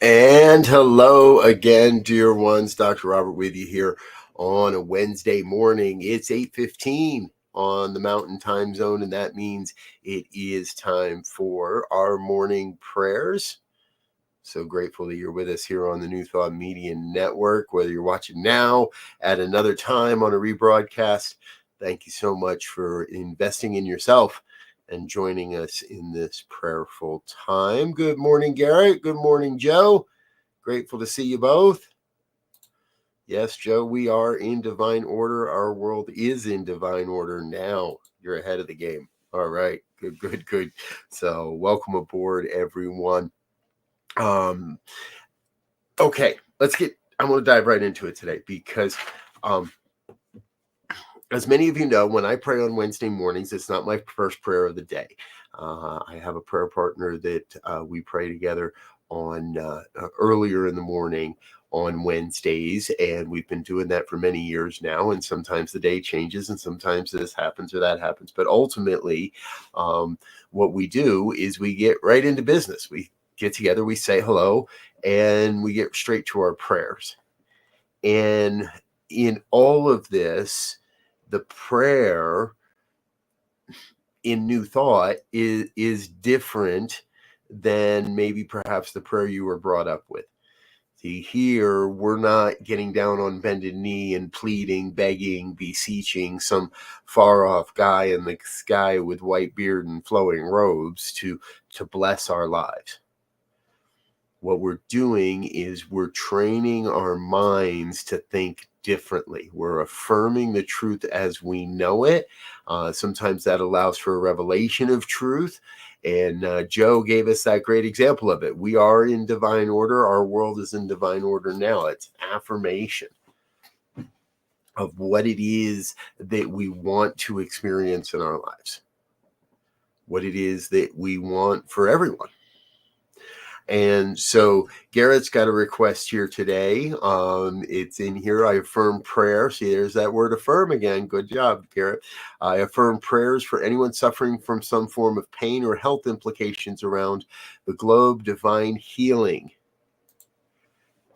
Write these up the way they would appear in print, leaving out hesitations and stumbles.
And hello again, dear ones. Dr. Robert with you here on a Wednesday morning. It's 8:15 on the Mountain Time Zone, and that means it is time for our morning prayers. So grateful that you're with us here on the New Thought Media Network, whether you're watching now, at another time on a rebroadcast. Thank you so much for investing in yourself and joining us in this prayerful time. Good morning, Garrett. Good morning, Joe. Grateful to see you both. Yes, Joe, we are in divine order. Our world is in divine order now. You're ahead of the game. All right. Good. So welcome aboard, everyone. Okay, I'm going to dive right into it today because as many of you know, when I pray on Wednesday mornings, it's not my first prayer of the day. I have a prayer partner that we pray together on earlier in the morning on Wednesdays, and we've been doing that for many years now. And sometimes the day changes, and sometimes this happens or that happens. But ultimately, what we do is we get right into business. We get together, we say hello, and we get straight to our prayers. And in all of this, the prayer in New Thought is different than maybe perhaps the prayer you were brought up with. See, here we're not getting down on bended knee and pleading, begging, beseeching some far off guy in the sky with white beard and flowing robes to bless our lives. What we're doing is we're training our minds to think differently. We're affirming the truth as we know it. Sometimes that allows for a revelation of truth. And Joe gave us that great example of it. We are in divine order. Our world is in divine order now. It's affirmation of what it is that we want to experience in our lives, what it is that we want for everyone. And so Garrett's got a request here today. It's in here. I affirm prayer. See, there's that word affirm again. Good job, Garrett. I affirm prayers for anyone suffering from some form of pain or health implications around the globe, divine healing.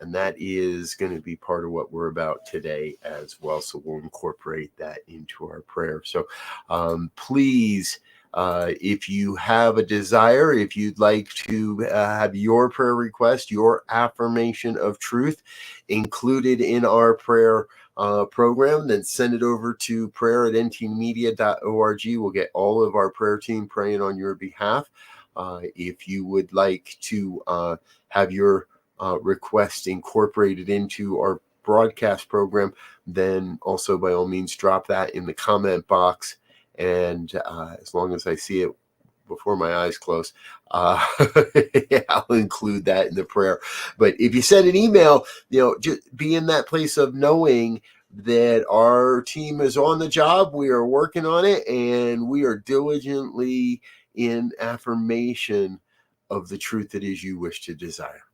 And that is going to be part of what we're about today as well. So we'll incorporate that into our prayer. So please, if you have a desire, if you'd like to have your prayer request, your affirmation of truth included in our prayer program, then send it over to prayer@ntmedia.org. We'll get all of our prayer team praying on your behalf. If you would like to have your request incorporated into our broadcast program, then also by all means drop that in the comment box. And as long as I see it before my eyes close, I'll include that in the prayer. But if you send an email, just be in that place of knowing that our team is on the job, we are working on it, and we are diligently in affirmation of the truth that is you wish to desire.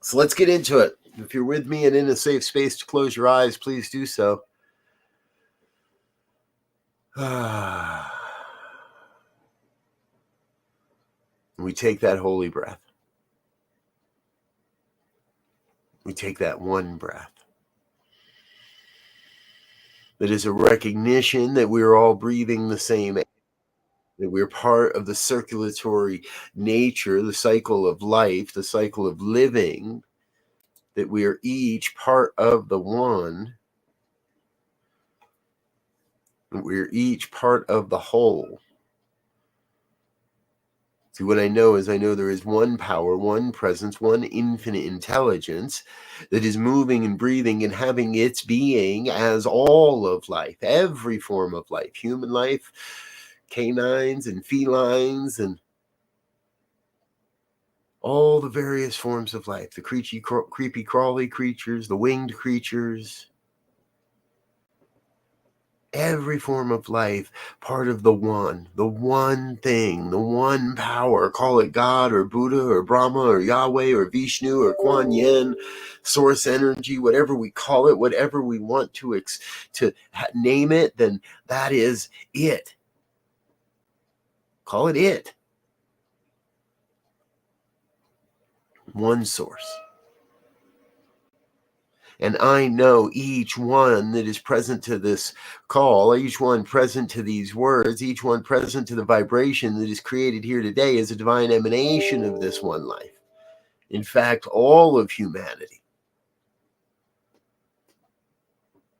So let's get into it. If you're with me and in a safe space to close your eyes, please do so. We take that holy breath. We take that one breath. That is a recognition that we're all breathing the same air, that we're part of the circulatory nature, the cycle of life, the cycle of living, that we are each part of the one, that we're each part of the whole. See, what I know is there is one power, one presence, one infinite intelligence that is moving and breathing and having its being as all of life, every form of life, human life, canines and felines, and all the various forms of life, the creepy crawly creatures, the winged creatures, every form of life, part of the one thing, the one power. Call it God or Buddha or Brahma or Yahweh or Vishnu or Kuan Yin, source energy, whatever we call it, whatever we want to name it, then that is it. Call it it. one source. And I know each one that is present to this call, each one present to these words, each one present to the vibration that is created here today is a divine emanation of this one life. In fact, all of humanity.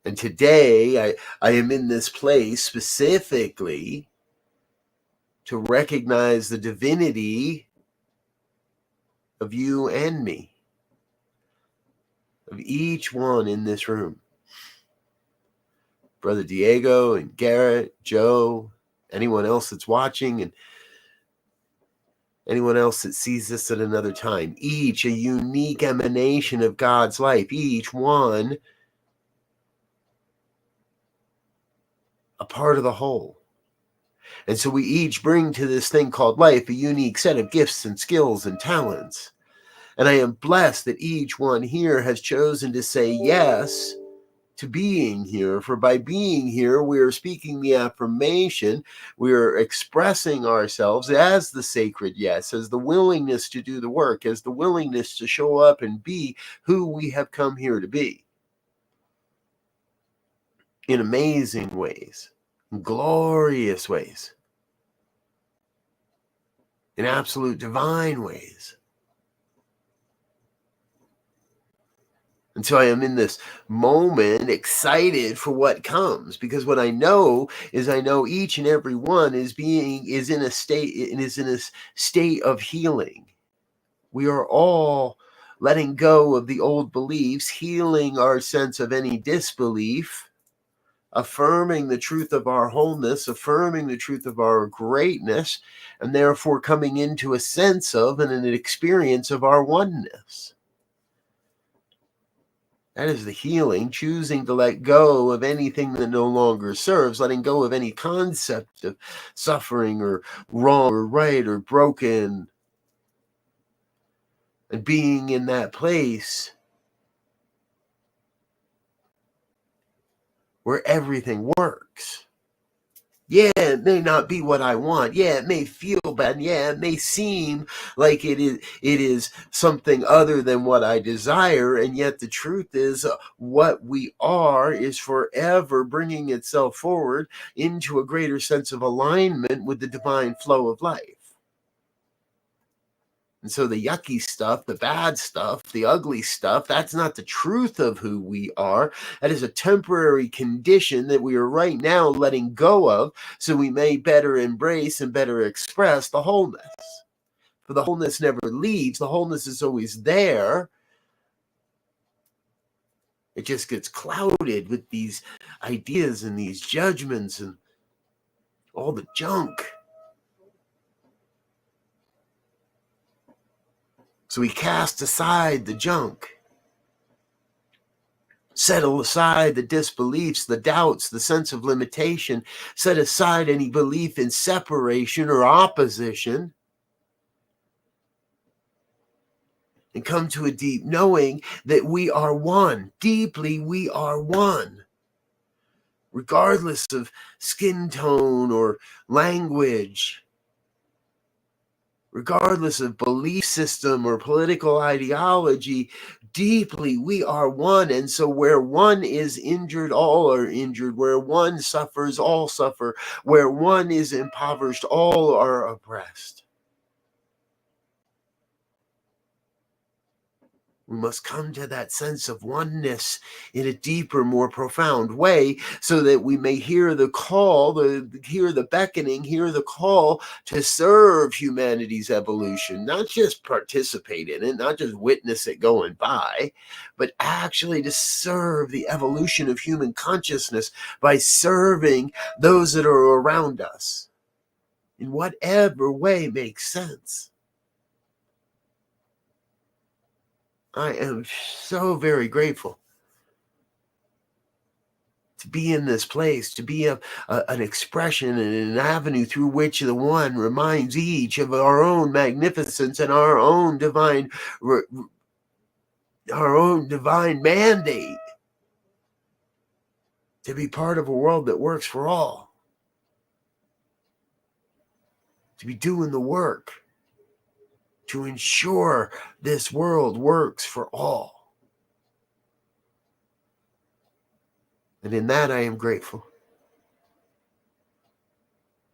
And today I am in this place specifically to recognize the divinity of you and me, of each one in this room. Brother Diego and Garrett, Joe, anyone else that's watching, and anyone else that sees this at another time. Each a unique emanation of God's life. Each one a part of the whole. And so we each bring to this thing called life a unique set of gifts and skills and talents. And I am blessed that each one here has chosen to say yes to being here. For by being here, we are speaking the affirmation, we are expressing ourselves as the sacred yes, as the willingness to do the work, as the willingness to show up and be who we have come here to be. In amazing ways, in glorious ways, in absolute divine ways. And so I am in this moment excited for what comes, because what I know is I know each and every one is in a state of healing. We are all letting go of the old beliefs, healing our sense of any disbelief, affirming the truth of our wholeness, affirming the truth of our greatness, and therefore coming into a sense of and an experience of our oneness. That is the healing, choosing to let go of anything that no longer serves, letting go of any concept of suffering or wrong or right or broken, and being in that place where everything works. Yeah, it may not be what I want. Yeah, it may feel bad. Yeah, it may seem like it is something other than what I desire. And yet the truth is what we are is forever bringing itself forward into a greater sense of alignment with the divine flow of life. And so the yucky stuff, the bad stuff, the ugly stuff, that's not the truth of who we are. That is a temporary condition that we are right now letting go of so we may better embrace and better express the wholeness. For the wholeness never leaves. The wholeness is always there. It just gets clouded with these ideas and these judgments and all the junk. So we cast aside the junk. Settle aside the disbeliefs, the doubts, the sense of limitation. Set aside any belief in separation or opposition. And come to a deep knowing that we are one. Deeply, we are one. Regardless of skin tone or language. Regardless of belief system or political ideology, deeply we are one. And so where one is injured, all are injured. Where one suffers, all suffer. Where one is impoverished, all are oppressed. We must come to that sense of oneness in a deeper, more profound way so that we may hear the call, hear the beckoning, hear the call to serve humanity's evolution, not just participate in it, not just witness it going by, but actually to serve the evolution of human consciousness by serving those that are around us in whatever way makes sense. I am so very grateful to be in this place, to be an expression and an avenue through which the one reminds each of our own magnificence and our own divine mandate to be part of a world that works for all, to be doing the work. to ensure this world works for all. And in that, I am grateful.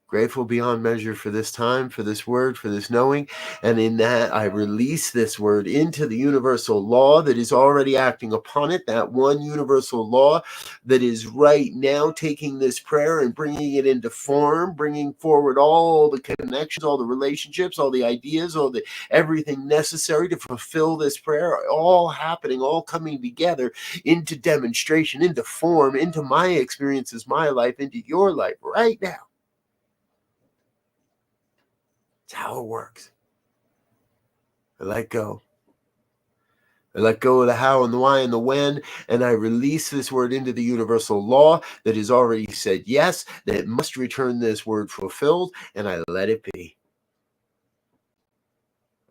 Grateful beyond measure for this time, for this word, for this knowing. And in that, I release this word into the universal law that is already acting upon it, that one universal law that is right now taking this prayer and bringing it into form, bringing forward all the connections, all the relationships, all the ideas, all the everything necessary to fulfill this prayer, all happening, all coming together into demonstration, into form, into my experiences, my life, into your life right now. How it works. I let go. I let go of the how and the why and the when, and I release this word into the universal law that has already said yes, that it must return this word fulfilled, and I let it be.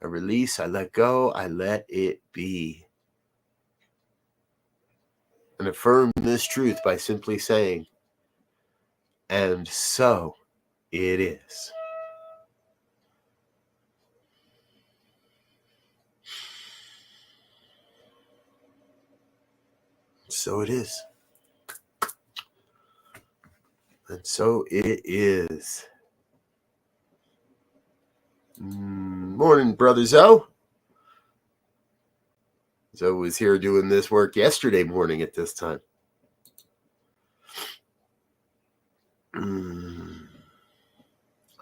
I release, I let go, I let it be. And affirm this truth by simply saying, and so it is. So it is. And so it is. Morning, Brother Zoe. Zoe was here doing this work yesterday morning at this time.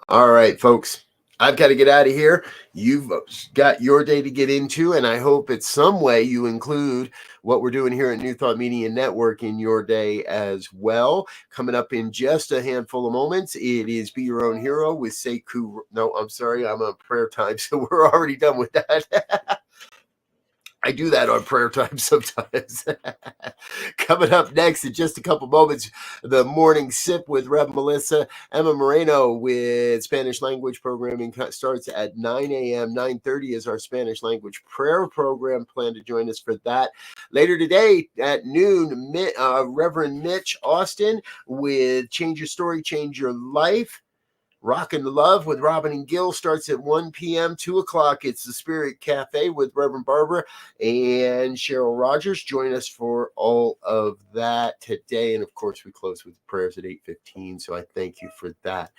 All right, folks. I've got to get out of here. You've got your day to get into, and I hope it's some way you include what we're doing here at New Thought Media Network in your day as well. Coming up in just a handful of moments, it is Be Your Own Hero with Sekou. No, I'm sorry, I'm on prayer time, so we're already done with that. I do that on prayer time sometimes. Coming up next in just a couple moments, the morning sip with Rev Melissa. Emma Moreno with Spanish language programming starts at 9 a.m. 9:30 is our Spanish language prayer program. Plan to join us for that. Later today at noon, Reverend Mitch Austin with Change Your Story, Change Your Life. Rockin' the Love with Robin and Gil starts at 1 p.m. 2 o'clock. It's the Spirit Cafe with Reverend Barbara and Cheryl Rogers. Join us for all of that today. And, of course, we close with prayers at 8:15. So I thank you for that,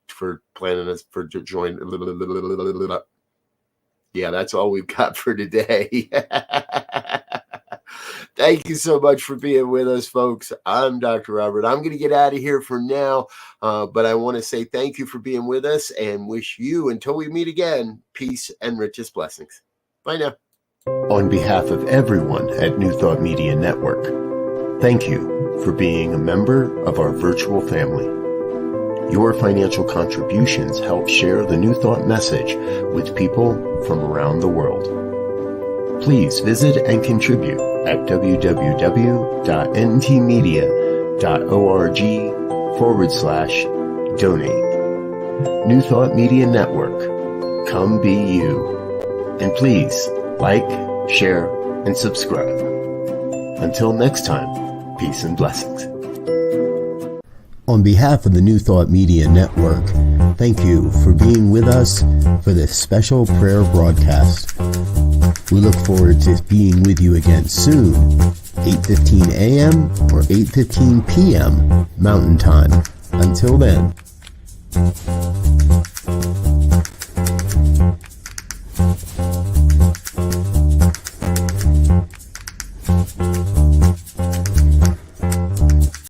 for planning us for to join. Yeah, that's all we've got for today. Thank you so much for being with us, folks. I'm Dr. Robert. I'm going to get out of here for now, but I want to say thank you for being with us and wish you, until we meet again, peace and richest blessings. Bye now. On behalf of everyone at New Thought Media Network, thank you for being a member of our virtual family. Your financial contributions help share the New Thought message with people from around the world. Please visit and contribute at www.ntmedia.org/donate. New Thought Media Network. Come be you. And please like, share, and subscribe. Until next time, peace and blessings. On behalf of the New Thought Media Network, thank you for being with us for this special prayer broadcast. We look forward to being with you again soon, 8:15 a.m. or 8:15 p.m. Mountain Time. Until then.